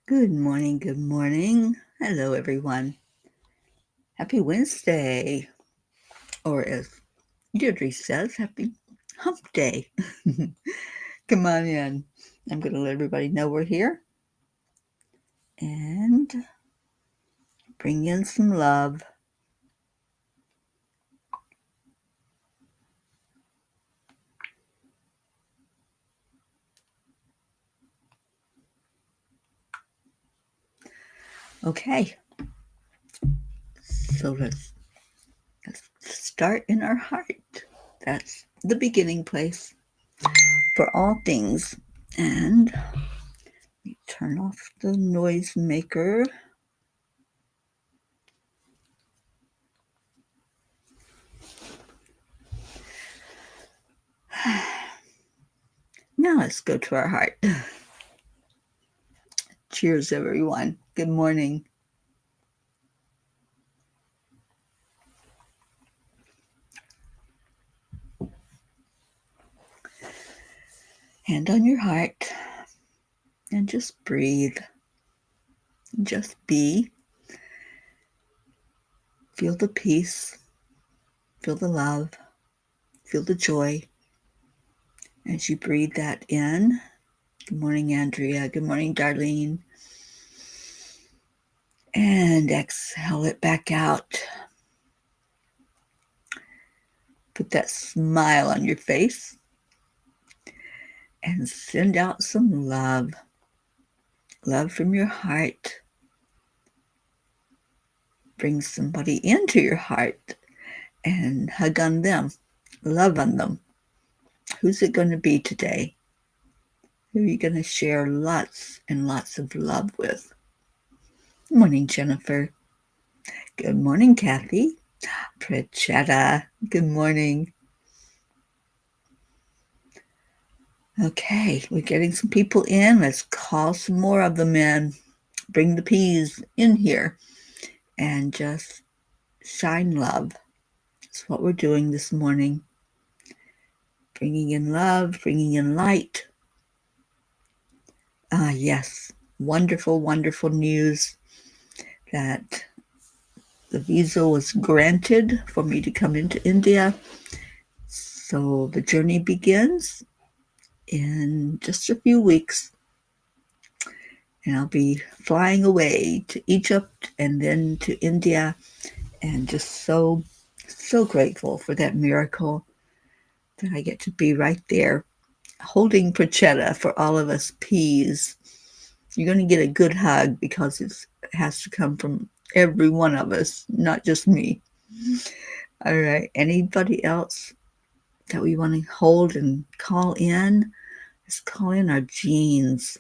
Good morning, good morning. Hello, everyone. Happy Wednesday, or as Deirdre says, happy hump day. Come on in. I'm going to let everybody know we're here and bring in some love. Okay, so let's start in our heart. That's the beginning place for all things. And we turn off the noise maker. Now let's go to our heart. Cheers, everyone. Good morning. Hand on your heart and just breathe. Just be. Feel the peace. Feel the love. Feel the joy as you breathe that in. Good morning, Andrea. Good morning, Darlene. And exhale it back out. Put that smile on your face and send out some love. Love from your heart. Bring somebody into your heart and hug on them. Love on them. Who's it going to be today? Who are you going to share lots and lots of love with? Good morning, Jennifer. Good morning, Kathy. Prachetta. Good morning. Okay, we're getting some people in. Let's call some more of them in. Bring the peas in here and just shine love. That's what we're doing this morning. Bringing in love, bringing in light. Yes, wonderful, wonderful news that the visa was granted for me to come into India. So the journey begins in just a few weeks. And I'll be flying away to Egypt and then to India. And just so grateful for that miracle that I get to be right there holding Prachetta for all of us peas. You're going to get a good hug because it has to come from every one of us, not just me. All right. Anybody else that we want to hold and call in? Let's call in our genes,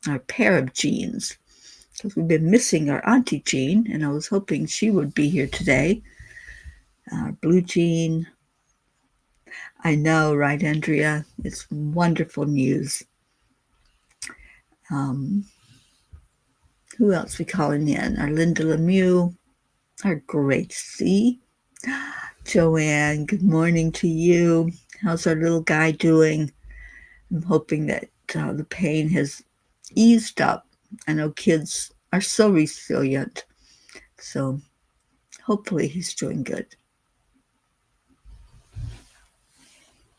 our pair of genes, because we've been missing our Auntie Jean, and I was hoping she would be here today. Our blue gene. I know, right, Andrea? It's wonderful news. Who else we calling in? Our Linda Lemieux, our Gracie. Joanne, good morning to you. How's our little guy doing? I'm hoping that the pain has eased up. I know kids are so resilient, so hopefully he's doing good.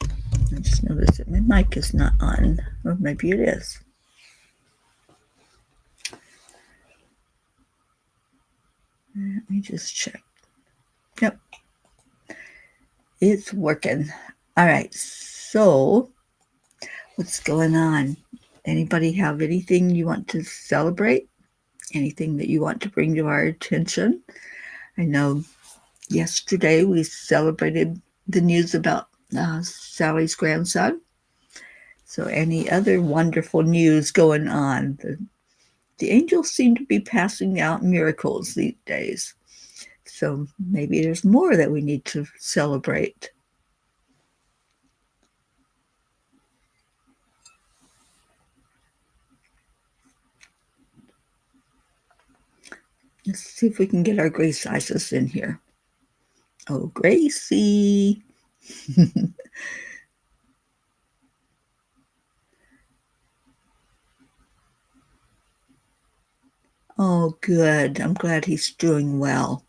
I just noticed that my mic is not on, or maybe it is. Let me just check. Yep, it's working. All right, so what's going on? Anybody have anything you want to celebrate? Anything that you want to bring to our attention? I know yesterday we celebrated the news about Sally's grandson. So any other wonderful news going on? The angels seem to be passing out miracles these days. So maybe there's more that we need to celebrate. Let's see if we can get our Grace Isis in here. Oh, Gracie. Oh, good. I'm glad he's doing well.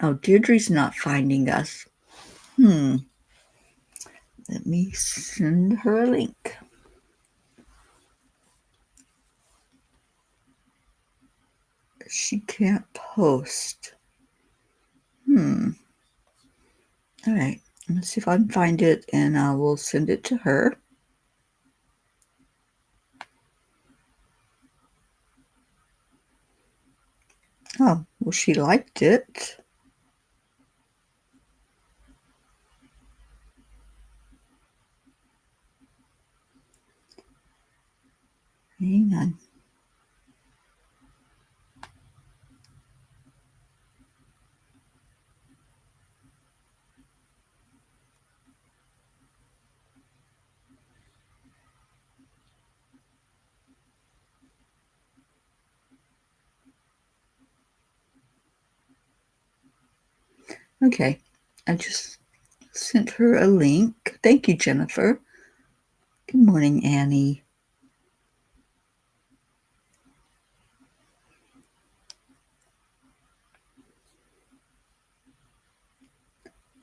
Oh, Deirdre's not finding us. Let me send her a link. She can't post. All right. Let's see if I can find it, and I will send it to her. Oh, well, she liked it. Hang on. Okay. I just sent her a link. Thank you, Jennifer. Good morning, Annie.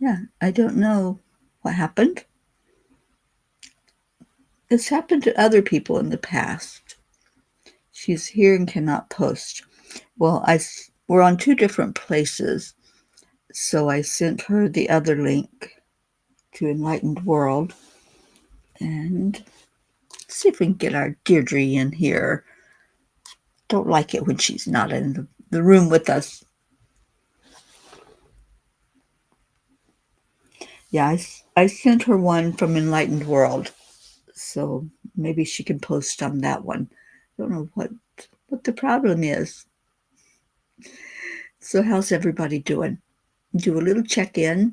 Yeah, I don't know what happened. It's happened to other people in the past. She's here and cannot post. Well, we're on two different places, so I sent her the other link to Enlightened World, and see if we can get our Deirdre in here. Don't like it when she's not in the room with us. Yeah, I sent her one from Enlightened World, so maybe she can post on that one. I don't know what the problem is. So how's everybody doing? Do a little check-in.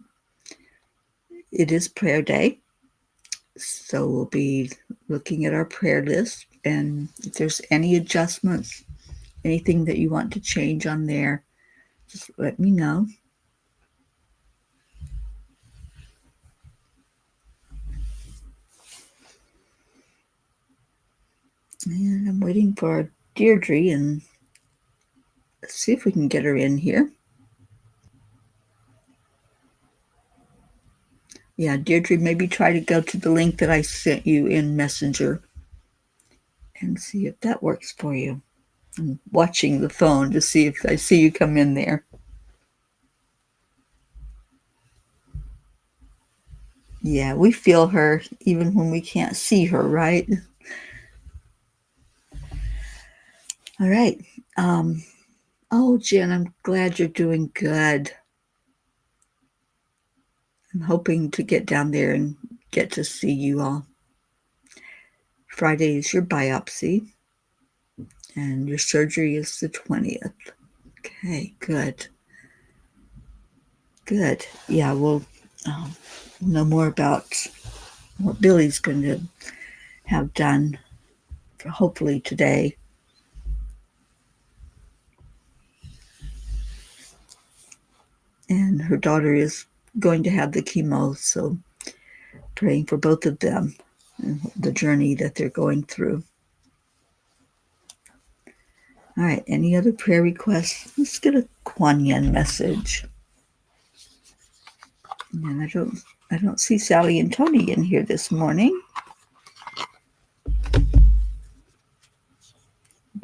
It is prayer day, so we'll be looking at our prayer list, and if there's any adjustments, anything that you want to change on there, just let me know. And I'm waiting for Deirdre and see if we can get her in here. Yeah, Deirdre, maybe try to go to the link that I sent you in Messenger and see if that works for you. I'm watching the phone to see if I see you come in there. Yeah, we feel her even when we can't see her, right? All right. Oh, Jen, I'm glad you're doing good. I'm hoping to get down there and get to see you all. Friday is your biopsy, and your surgery is the 20th. Okay, good. Good. Yeah, we'll know more about what Billy's going to have done, hopefully today. And her daughter is going to have the chemo, so praying for both of them and the journey that they're going through. All right, any other prayer requests? Let's get a Kuan Yin message. And I don't see Sally and Tony in here this morning.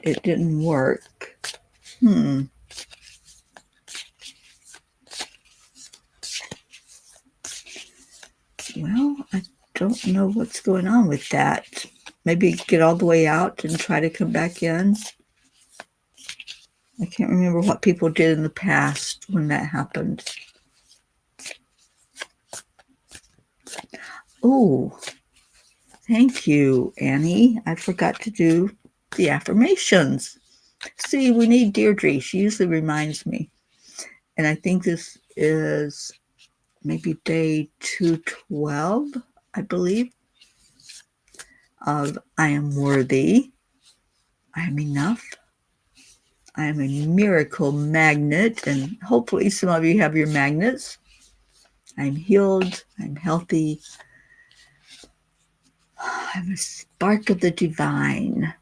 It didn't work. Well, I don't know what's going on with that. Maybe get all the way out and try to come back in. I can't remember what people did in the past when that happened. Oh, thank you, Annie. I forgot to do the affirmations. See, we need Deirdre. She usually reminds me. And I think this is maybe day 212, I believe, of I am worthy, I am enough, I am a miracle magnet, and hopefully some of you have your magnets. I'm healed, I'm healthy, I'm a spark of the divine.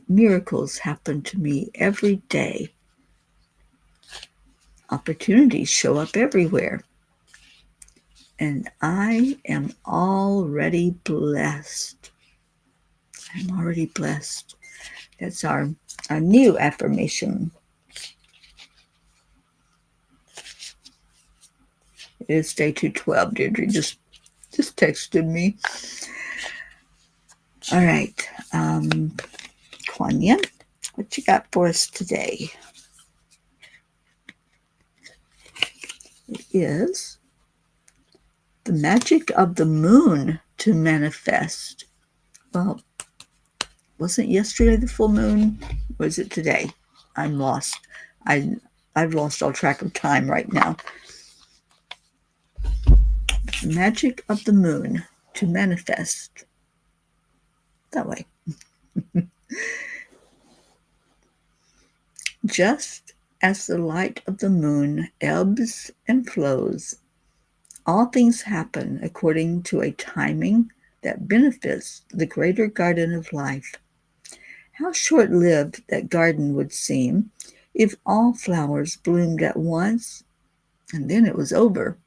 Miracles happen to me every day. Opportunities show up everywhere. And I am already blessed. I'm already blessed. That's our new affirmation. It is day 212. Deirdre just texted me. All right. Kwanya, what you got for us today? It is the magic of the moon to manifest. Well, wasn't yesterday the full moon? Was it today? I'm lost. I've lost all track of time right now. The magic of the moon to manifest. That way. Just as the light of the moon ebbs and flows, all things happen according to a timing that benefits the greater garden of life. How short-lived that garden would seem if all flowers bloomed at once, and then it was over.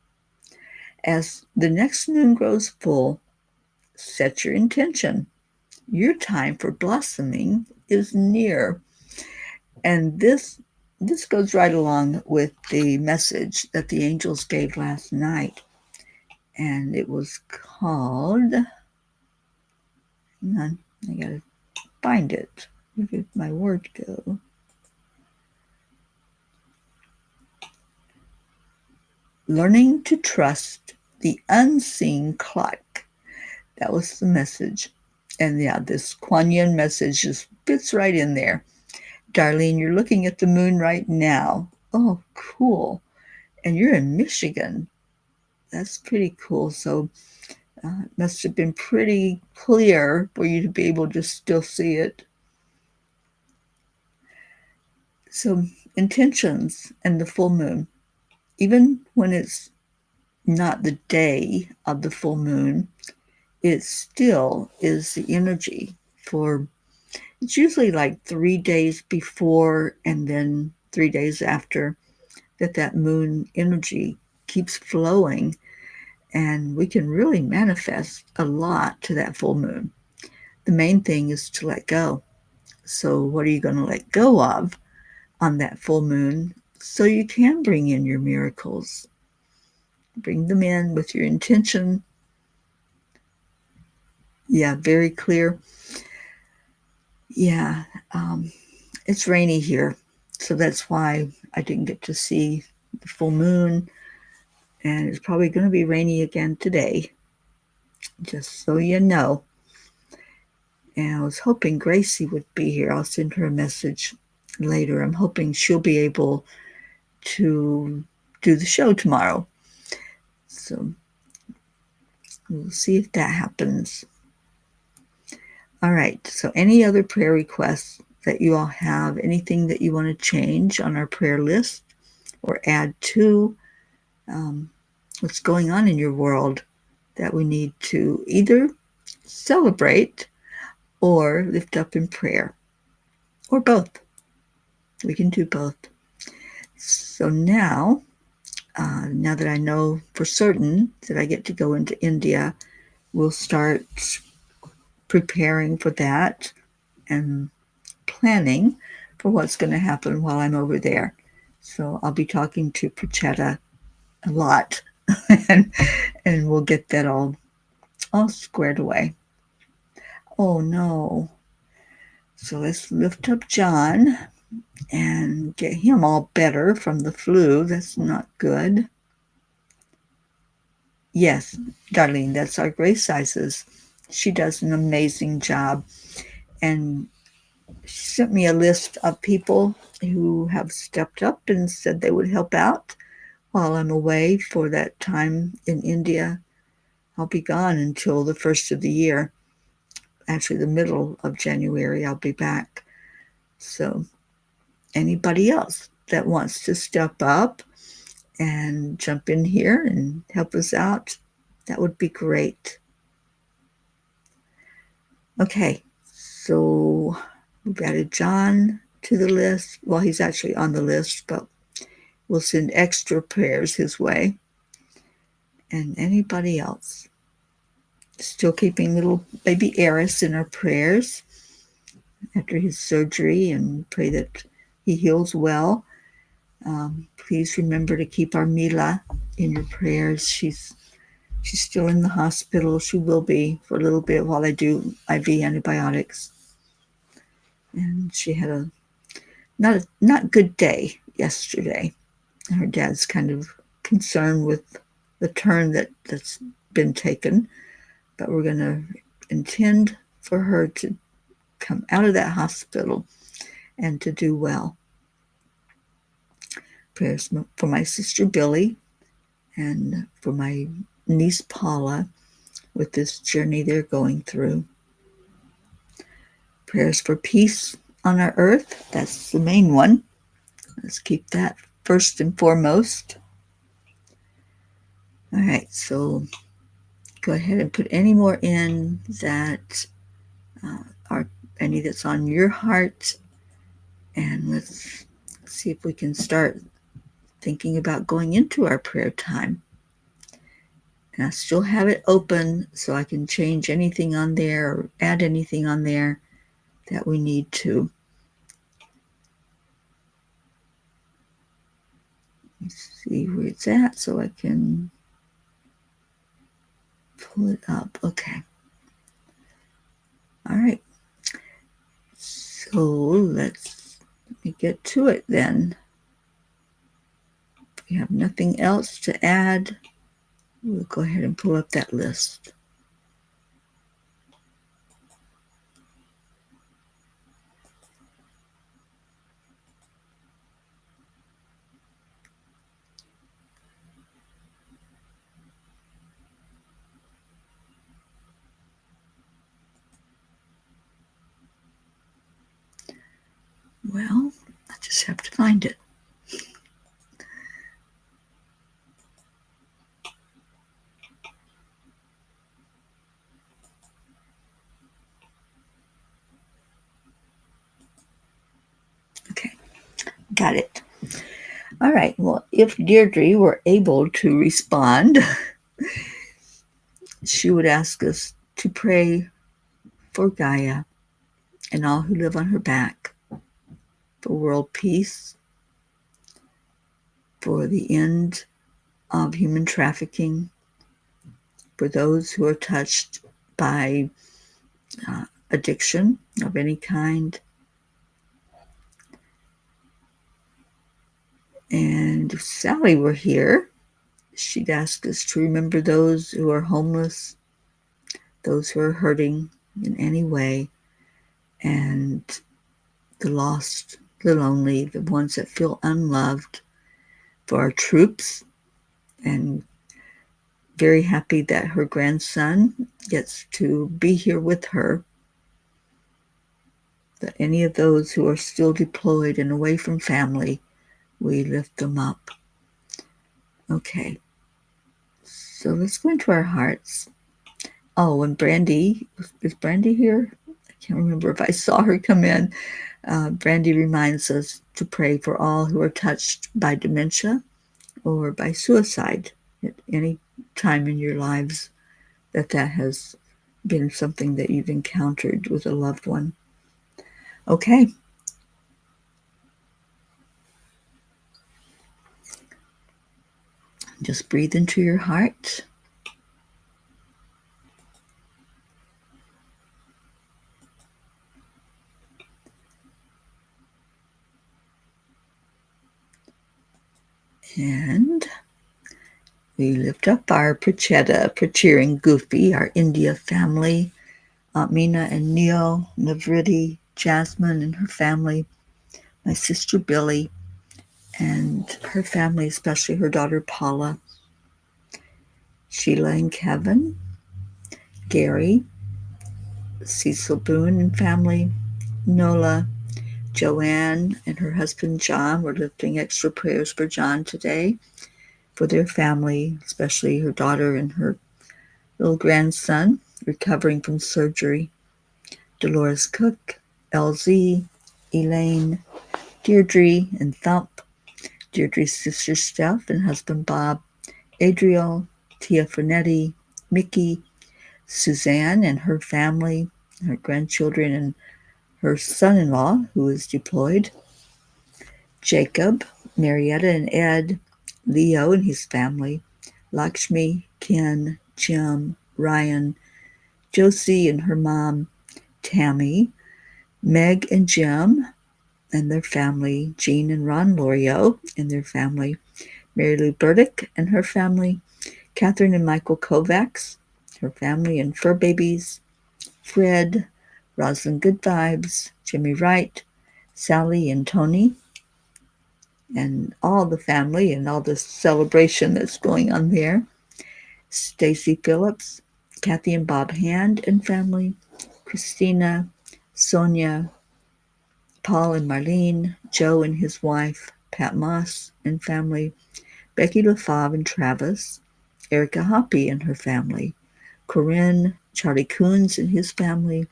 As the next moon grows full, set your intention. Your time for blossoming is near. And this goes right along with the message that the angels gave last night. And it was called, hang on, I gotta find it. Where did my word go? Learning to trust the unseen clock. That was the message. And yeah, this Kuan Yin message just fits right in there. Darlene, you're looking at the moon right now. Oh, cool. And you're in Michigan. That's pretty cool. So it must have been pretty clear for you to be able to still see it. So intentions and the full moon, even when it's not the day of the full moon, it still is the energy for, it's usually like 3 days before and then 3 days after that moon energy keeps flowing, and we can really manifest a lot to that full moon. The main thing is to let go. So what are you going to let go of on that full moon so you can bring in your miracles? Bring them in with your intention. Yeah, very clear. Yeah, it's rainy here, so that's why I didn't get to see the full moon, and it's probably going to be rainy again today, just so you know. And I was hoping Gracie would be here. I'll send her a message later. I'm hoping she'll be able to do the show tomorrow. So we'll see if that happens. All right. So any other prayer requests that you all have, anything that you want to change on our prayer list or add to what's going on in your world that we need to either celebrate or lift up in prayer, or both. We can do both. So now that I know for certain that I get to go into India, we'll start preparing for that and planning for what's going to happen while I'm over there. So I'll be talking to Prachetta a lot, and we'll get that all squared away. Oh no. So let's lift up John and get him all better from the flu. That's not good. Yes, Darlene, that's our Grace Sizes. She does an amazing job. And she sent me a list of people who have stepped up and said they would help out while I'm away for that time in India. I'll be gone until the first of the year. Actually, the middle of January, I'll be back. So anybody else that wants to step up and jump in here and help us out, that would be great. Okay, so We've added John to the list. Well, he's actually on the list, but we'll send extra prayers his way. And anybody else. Still keeping little baby Eris in our prayers after his surgery, and pray that he heals well. Please remember to keep our Mila in your prayers. She's still in the hospital. She will be for a little bit while I do IV antibiotics. And she had a not good day yesterday. Her dad's kind of concerned with the turn that's been taken, but we're going to intend for her to come out of that hospital and to do well. Prayers for my sister Billy and for my niece Paula with this journey they're going through. Prayers for peace on our earth. That's the main one. Let's keep that first and foremost. All right, so go ahead and put any more in that are any that's on your heart, and let's see if we can start thinking about going into our prayer time. And I still have it open so I can change anything on there or add anything on there that we need to. Let's see where it's at so I can pull it up. Okay. All right. So let me get to it then. If we have nothing else to add, we'll go ahead and pull up that list. Well, I just have to find it. Okay, got it. All right, well, if Deirdre were able to respond, she would ask us to pray for Gaia and all who live on her back, for world peace, for the end of human trafficking, for those who are touched by addiction of any kind. And if Sally were here, she'd ask us to remember those who are homeless, those who are hurting in any way, and the lost, the lonely, the ones that feel unloved, for our troops, and very happy that her grandson gets to be here with her. That any of those who are still deployed and away from family, we lift them up. Okay, so let's go into our hearts. Oh, and Brandy, is Brandy here? I can't remember if I saw her come in. Brandy reminds us to pray for all who are touched by dementia or by suicide at any time in your lives that has been something that you've encountered with a loved one. Okay. Just breathe into your heart. And we lift up our Prachetta, Prachiring Goofy, our India family, Aunt Mina and Neo, Navriti, Jasmine and her family, my sister Billy and her family, especially her daughter Paula, Sheila and Kevin, Gary, Cecil Boone and family, Nola, Joanne and her husband John. We're lifting extra prayers for John today, for their family, especially her daughter and her little grandson recovering from surgery. Dolores Cook, LZ, Elaine, Deirdre and Thump, Deirdre's sister Steph and husband Bob, Adriel, Tia Fernetti, Mickey, Suzanne and her family, her grandchildren and her son-in-law who is deployed, Jacob, Marietta and Ed, Leo and his family, Lakshmi, Ken, Jim, Ryan, Josie and her mom, Tammy, Meg and Jim and their family, Jean and Ron Lorio and their family, Mary Lou Burdick and her family, Catherine and Michael Kovacs, her family and fur babies, Fred, Rosalind Good Vibes, Jimmy Wright, Sally and Tony, and all the family and all the celebration that's going on there. Stacy Phillips, Kathy and Bob Hand and family, Christina, Sonia, Paul and Marlene, Joe and his wife, Pat Moss and family, Becky LaFave and Travis, Erica Hoppy and her family, Corinne, Charlie Coons and his family,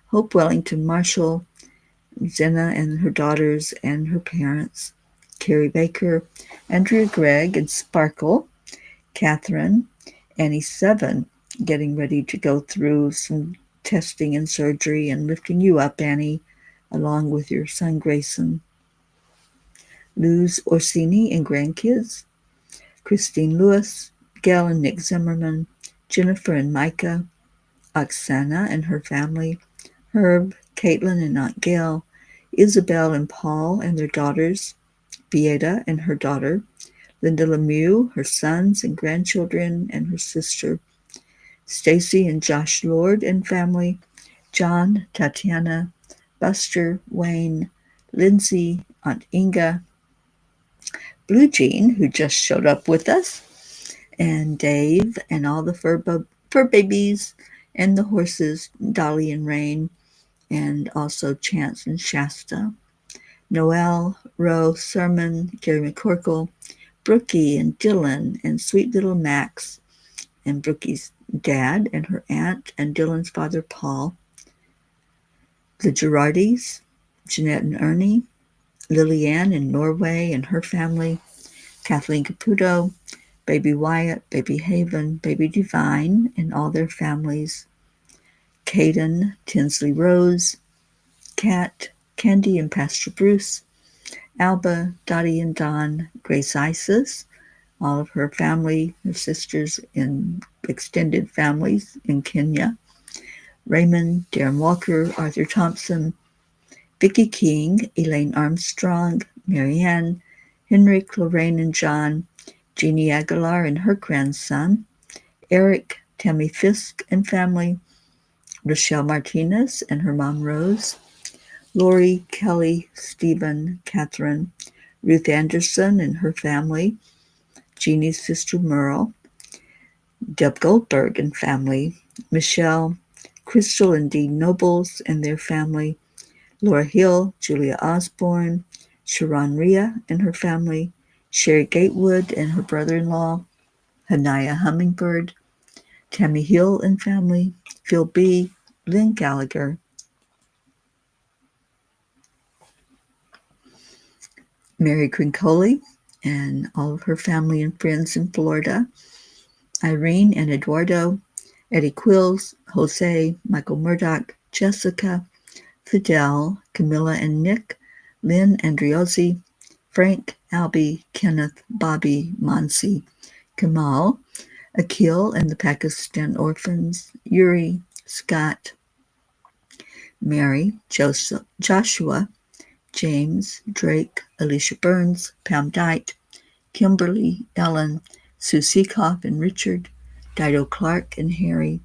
Hope Wellington Marshall, Zena and her daughters and her parents, Carrie Baker, Andrea Gregg and Sparkle, Catherine, Annie Seven, getting ready to go through some testing and surgery and lifting you up, Annie, along with your son Grayson, Luz Orsini and grandkids, Christine Lewis, Gail and Nick Zimmerman, Jennifer and Micah, Oksana and her family, Herb, Caitlin and Aunt Gail, Isabel and Paul and their daughters, Beata and her daughter, Linda Lemieux, her sons and grandchildren, and her sister, Stacy and Josh Lord and family, John, Tatiana, Buster, Wayne, Lindsay, Aunt Inga, Blue Jean, who just showed up with us, and Dave, and all the fur babies, and the horses, Dolly and Rain, and also Chance and Shasta, Noel, Rose, Sermon, Gary McCorkle, Brookie and Dylan, and sweet little Max, and Brookie's dad and her aunt, and Dylan's father, Paul, the Girardis, Jeanette and Ernie, Lillianne in Norway and her family, Kathleen Caputo, Baby Wyatt, Baby Haven, Baby Divine, and all their families, Caden, Tinsley Rose, Kat, Candy and Pastor Bruce, Alba, Dottie and Don, Grace Isis, all of her family, her sisters in extended families in Kenya, Raymond, Darren Walker, Arthur Thompson, Vicki King, Elaine Armstrong, Marianne, Henrik, Lorraine and John, Jeannie Aguilar and her grandson, Eric, Tammy Fisk and family, Rochelle Martinez and her mom Rose, Lori, Kelly, Stephen, Catherine, Ruth Anderson and her family, Jeannie's sister Merle, Deb Goldberg and family, Michelle, Crystal and Dean Nobles and their family, Laura Hill, Julia Osborne, Sharon Rhea and her family, Sherry Gatewood and her brother-in-law, Hanaya Hummingbird, Tammy Hill and family, Phil B., Lynn Gallagher, Mary Crincoli and all of her family and friends in Florida, Irene and Eduardo, Eddie Quills, Jose, Michael Murdoch, Jessica, Fidel, Camilla and Nick, Lynn Andriozzi, Frank, Albie, Kenneth, Bobby, Monsi, Kamal, Akil and the Pakistan orphans, Yuri, Scott, Mary, Joshua, James, Drake, Alicia Burns, Pam Dite, Kimberly, Ellen, Sue Seekoff and Richard, Dido Clark and Harry,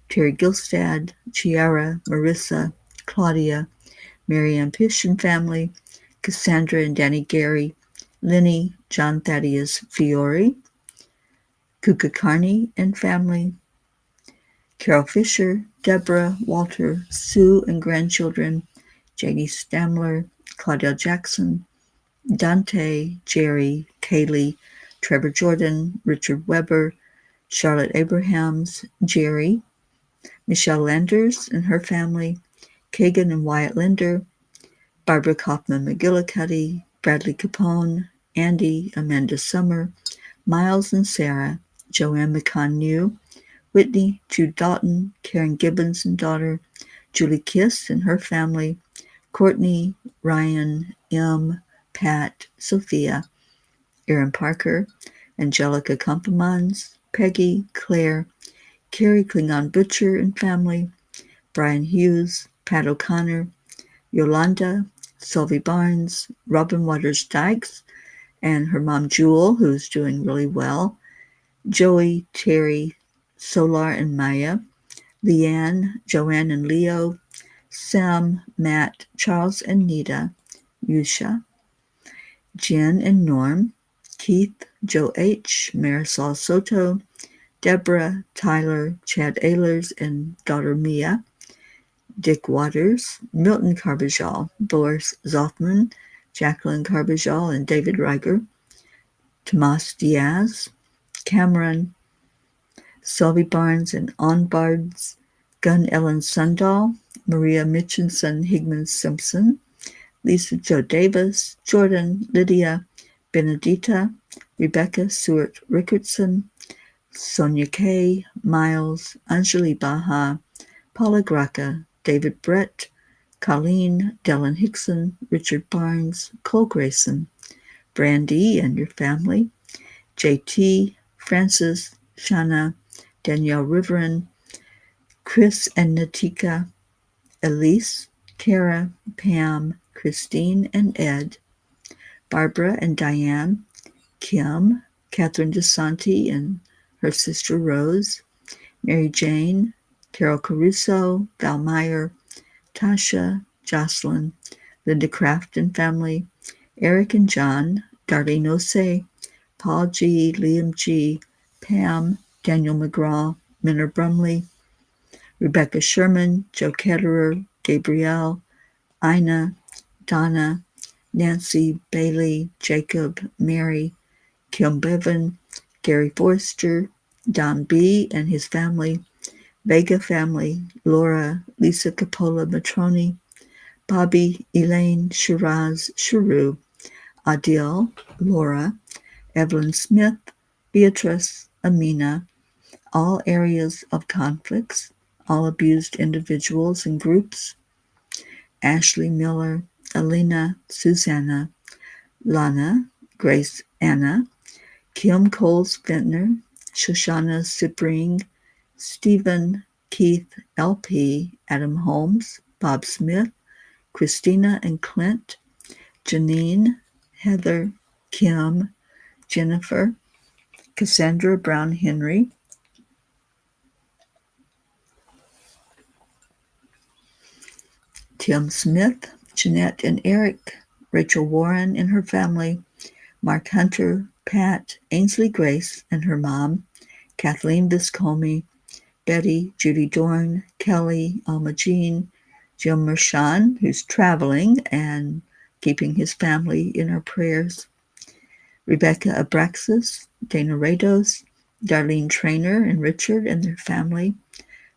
Terry Gilstad, Chiara, Marissa, Claudia, Marianne Pish and family, Cassandra and Danny Gary, Lenny, John Thaddeus Fiore, Kuka Carney and family, Carol Fisher, Deborah, Walter, Sue and grandchildren, Janie Stamler, Claudel Jackson, Dante, Jerry, Kaylee, Trevor Jordan, Richard Weber, Charlotte Abrahams, Jerry, Michelle Landers and her family, Kagan and Wyatt Linder, Barbara Kaufman McGillicuddy, Bradley Capone, Andy, Amanda Summer, Miles and Sarah, Joanne McCann New, Whitney, Jude Doughton, Karen Gibbons and daughter, Julie Kiss and her family, Courtney, Ryan, M, Pat, Sophia, Erin Parker, Angelica Kompemans, Peggy, Claire, Carrie Klingon Butcher and family, Brian Hughes, Pat O'Connor, Yolanda, Sylvie Barnes, Robin Waters Dykes, and her mom Jewel, who's doing really well, Joey, Terry, Solar and Maya, Leanne, Joanne and Leo, Sam, Matt, Charles and Nita, Yusha, Jen and Norm, Keith, Joe H., Marisol Soto, Deborah, Tyler, Chad Ehlers and daughter Mia, Dick Waters, Milton Carbajal, Boris Zoffman, Jacqueline Carbajal and David Reiger, Tomas Diaz, Cameron, Sylvie Barnes and Onbards, Gun Ellen Sundahl, Maria Mitchinson Higman Simpson, Lisa Jo Davis, Jordan, Lydia, Benedita, Rebecca Seward Rickardson, Sonia Kay, Miles, Anjali Baha, Paula Graca, David Brett, Colleen, Dellen Hickson, Richard Barnes, Cole Grayson, Brandy and your family, JT, Francis, Shanna, Danielle Riverin, Chris and Natika, Elise, Kara, Pam, Christine and Ed, Barbara and Diane, Kim, Catherine DeSanti and her sister Rose, Mary Jane, Carol Caruso, Val Meyer, Tasha, Jocelyn, Linda Kraft and family, Eric and John, Darlene Ose, Paul G., Liam G., Pam, Daniel McGraw, Minner Brumley, Rebecca Sherman, Joe Ketterer, Gabrielle, Ina, Donna, Nancy, Bailey, Jacob, Mary, Kim Bevan, Gary Forster, Don B. and his family, Vega family, Laura, Lisa Capola Matroni, Bobby, Elaine, Shiraz, Sharu, Adil, Laura, Evelyn Smith, Beatrice, Amina, all areas of conflicts, all abused individuals and groups, Ashley Miller, Alina, Susanna, Lana, Grace Anna, Kim Coles Ventnor, Shoshana Sipring, Stephen, Keith, LP, Adam Holmes, Bob Smith, Christina and Clint, Janine, Heather, Kim, Jennifer, Cassandra Brown Henry, Tim Smith, Jeanette and Eric, Rachel Warren and her family, Mark Hunter, Pat, Ainsley Grace and her mom, Kathleen Viscomi, Betty, Judy Dorn, Kelly, Alma Jean, Jim Mershon, who's traveling and keeping his family in our prayers, Rebecca Abraxas, Dana Rados, Darlene Trainer and Richard and their family,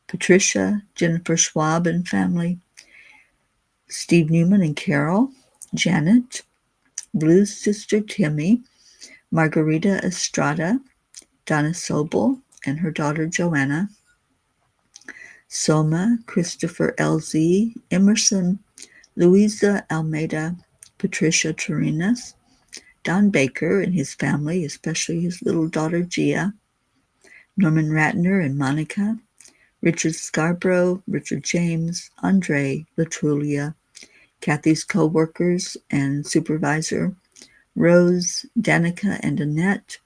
Patricia, Jennifer Schwab and family, Steve Newman and Carol, Janet, Blue's sister Timmy, Margarita Estrada, Donna Sobel and her daughter Joanna, Soma, Christopher LZ, Emerson, Louisa Almeida, Patricia Torinas, Don Baker and his family, especially his little daughter Gia, Norman Ratner and Monica, Richard Scarborough, Richard James, Andre, Latrulia, Kathy's co-workers and supervisor, Rose, Danica and Annette,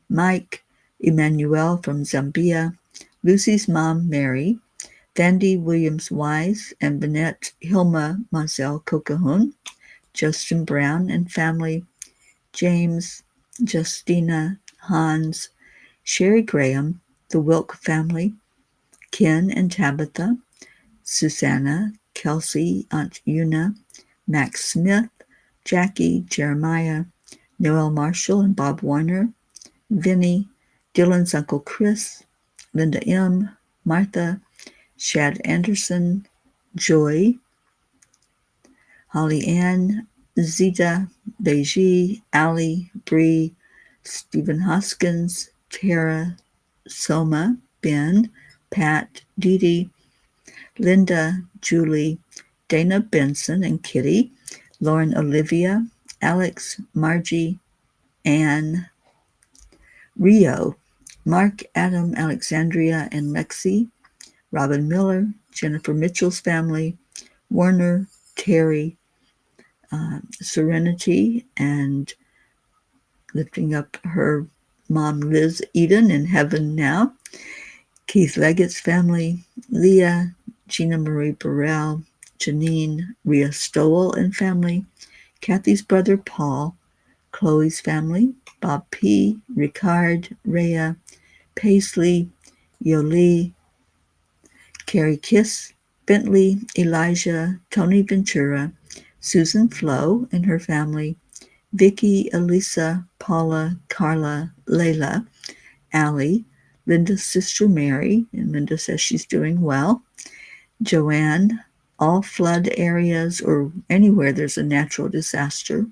Mike, Emmanuel from Zambia, Lucy's mom, Mary, Vandy Williams-Wise and Bennett Hilma Mazel Kokahun, Justin Brown and family, James, Justina, Hans, Sherry Graham, the Wilk family, Ken and Tabitha, Susanna, Kelsey, Aunt Una, Max Smith, Jackie, Jeremiah, Noel Marshall and Bob Warner, Vinny, Dylan's Uncle Chris, Linda M., Martha, Shad Anderson, Joy, Holly Ann, Zita, Beiji, Ali, Bree, Stephen Hoskins, Tara, Soma, Ben, Pat, Dee Dee, Linda, Julie, Dana Benson and Kitty, Lauren Olivia, Alex, Margie, Anne, Rio, Mark, Adam, Alexandria, and Lexi, Robin Miller, Jennifer Mitchell's family, Warner, Terry, Serenity, and lifting up her mom, Liz Eden, in heaven now, Keith Leggett's family, Leah, Gina Marie Burrell, Janine, Rhea Stowell and family, Kathy's brother Paul, Chloe's family, Bob P., Ricard, Rhea, Paisley, Yoli, Carrie Kiss, Bentley, Elijah, Tony Ventura, Susan Flo and her family, Vicky, Elisa, Paula, Carla, Layla, Allie, Linda's sister Mary, and Linda says she's doing well, Joanne, all flood areas or anywhere there's a natural disaster,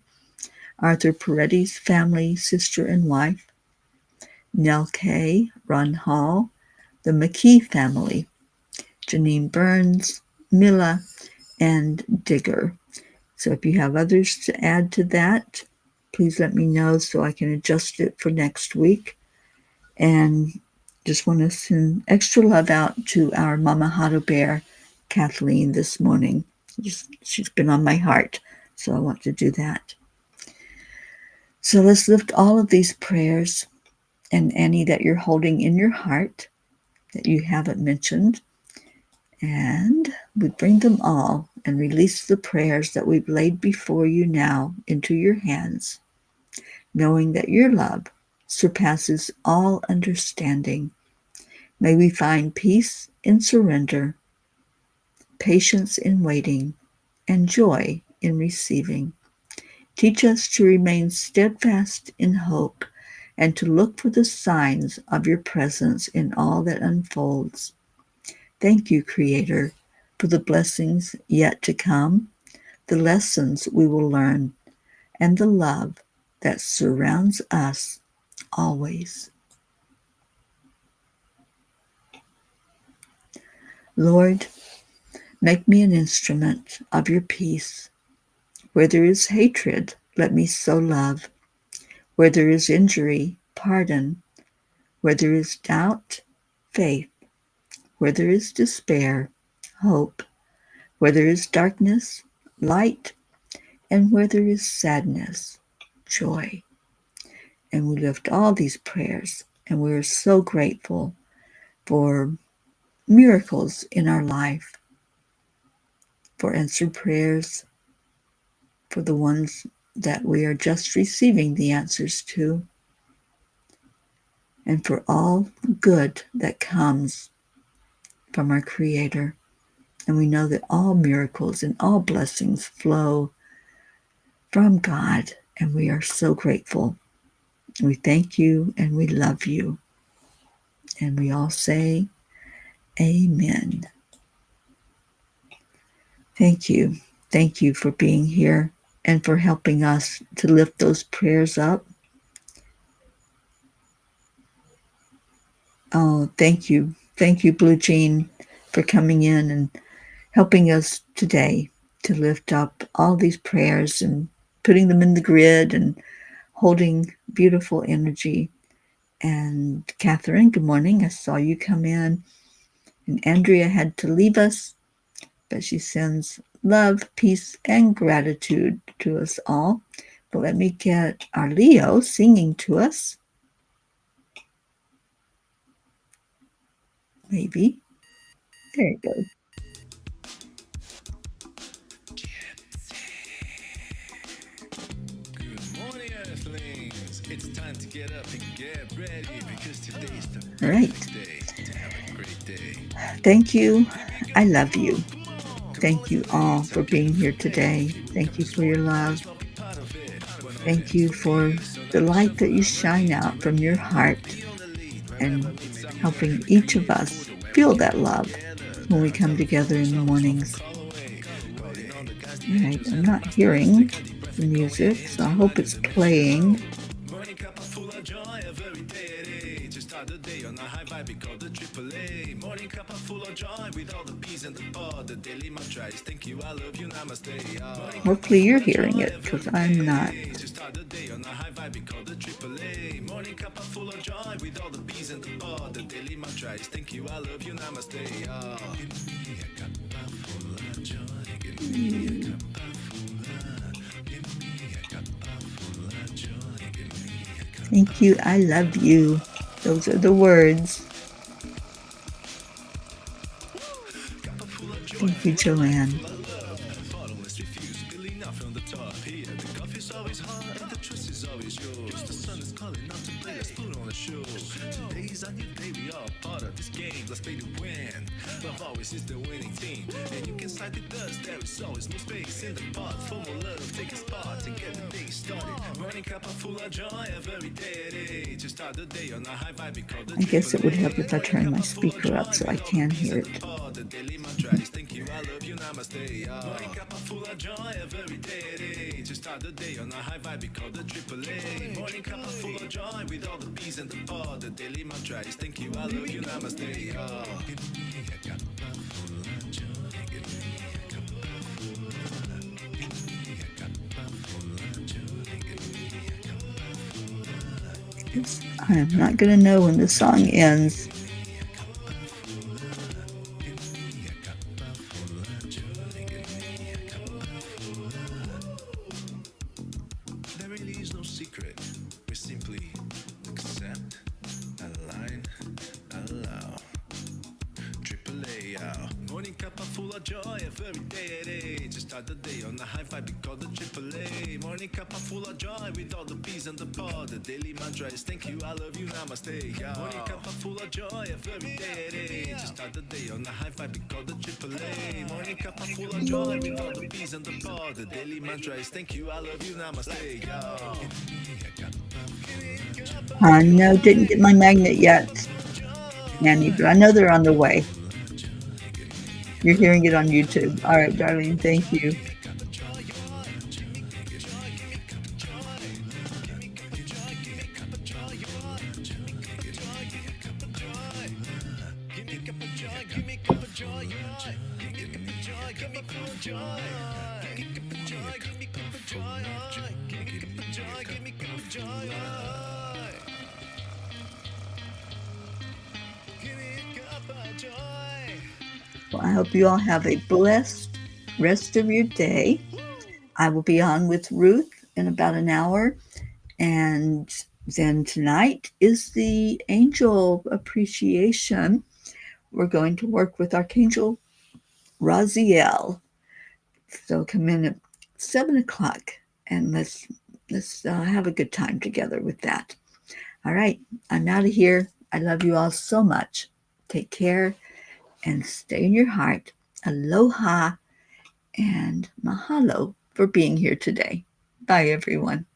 Arthur Peretti's family, sister and wife, Nell Kay, Ron Hall, the McKee family, Janine Burns, Mila, and Digger. So if you have others to add to that, please let me know so I can adjust it for next week. And just want to send extra love out to our Mama Hado Bear, Kathleen, this morning. She's been on my heart, so I want to do that. So let's lift all of these prayers and any that you're holding in your heart that you haven't mentioned. And we bring them all and release the prayers that we've laid before you now into your hands, knowing that your love surpasses all understanding. May we find peace in surrender, patience in waiting, and joy in receiving. Teach us to remain steadfast in hope and to look for the signs of your presence in all that unfolds. Thank you, Creator, for the blessings yet to come, the lessons we will learn, and the love that surrounds us always. Lord, make me an instrument of your peace. Where there is hatred, let me sow love. Where there is injury, pardon. Where there is doubt, faith. Where there is despair, hope. Where there is darkness, light. And where there is sadness, joy. And we lift all these prayers, and we are so grateful for miracles in our life, for answered prayers, for the ones that we are just receiving the answers to, and for all good that comes from our Creator. And we know that all miracles and all blessings flow from God, and we are so grateful. We thank you and we love you. And we all say, Amen. Thank you. Thank you for being here and for helping us to lift those prayers up. Oh, thank you. Thank you, Blue Jean, for coming in and helping us today to lift up all these prayers and putting them in the grid and holding beautiful energy. And Catherine, good morning. I saw you come in. And Andrea had to leave us, but she sends love, peace, and gratitude to us all. But let me get our Leo singing to us. Maybe. There it goes. Good morning, Earthlings. It's time to get up and get ready because today's the All right. perfect day to have a great day. Thank you. I love you. Thank you all for being here today. Thank you for your love. Thank you for the light that you shine out from your heart and helping each of us feel that love when we come together in the mornings. All right, I'm not hearing the music, so I hope it's playing. Morning Cuppa full of joy, every day at 8. Just start the day on a high vibe, called the AAA. Morning Cuppa full of joy, with all the peas and the pod. The daily mantra is thank you, I love you, namaste. Morning Cuppa Hopefully full you're of hearing joy, it because every I'm not. day. Just start the day on a high vibe, called the AAA. Morning Cuppa full of joy, with all the peas and the pod. The daily mantra is thank you, I love you, namaste. Give me a cuppa full of joy, give me a cuppa full of, give me a cuppa full of joy, give me a cuppa. Thank you. I love you. Those are the words. Thank you, Joanne. Bottomless refuse, spilling out from the top here. The coffee's always hot and the trust is always yours. The sun is calling out to play, let's put on a show. Today's a new day, we all part of this game. Let's play to win. Love always is the winning team. And you can side with us, there is always more space in the pot. For more love, take a spot to get the day started. Morning Cuppa full of joy, every day at 8. Just start the day on a high vibe, we call the I guess it would help if I turn my speaker up so I can hear it. the daily mantra is thank you, I love you, namaste. Morning Cuppa full of joy, every day at 8. Just start the day on a high vibe, we call the AAA. Morning Cuppa full of joy, with all the peas and the pod. The daily mantra is thank you, I love you, namaste. Give me a cuppa full of joy, give me a cuppa full of, give me a cuppa full of joy, give me a cuppa full of. I'm not going to know when the song ends. There really is no secret. We simply accept, align, allow. AAA out. Morning Cuppa full of joy, every day at 8. Just start the day on a high vibe, we call the AAA. Morning Cuppa full of joy, with all the peas and the pod. The daily mantra is thank you, I love you, namaste. Morning Cuppa full of joy, every day at 8. Just start the day on a high vibe, we call the AAA. Morning Cuppa full of joy, with all the peas and the pod. The daily mantra is thank you, I love you, namaste. No, didn't get my magnet yet, Nanny, but I know they're on the way. You're hearing it on YouTube. All right, darling, thank you. Well, I hope you all have a blessed rest of your day. I will be on with Ruth in about an hour. And then tonight is the angel appreciation. We're going to work with Archangel Raziel. So come in at 7 o'clock and let's have a good time together with that. All right, I'm out of here. I love you all so much. Take care and stay in your heart. Aloha and mahalo for being here today. Bye, everyone.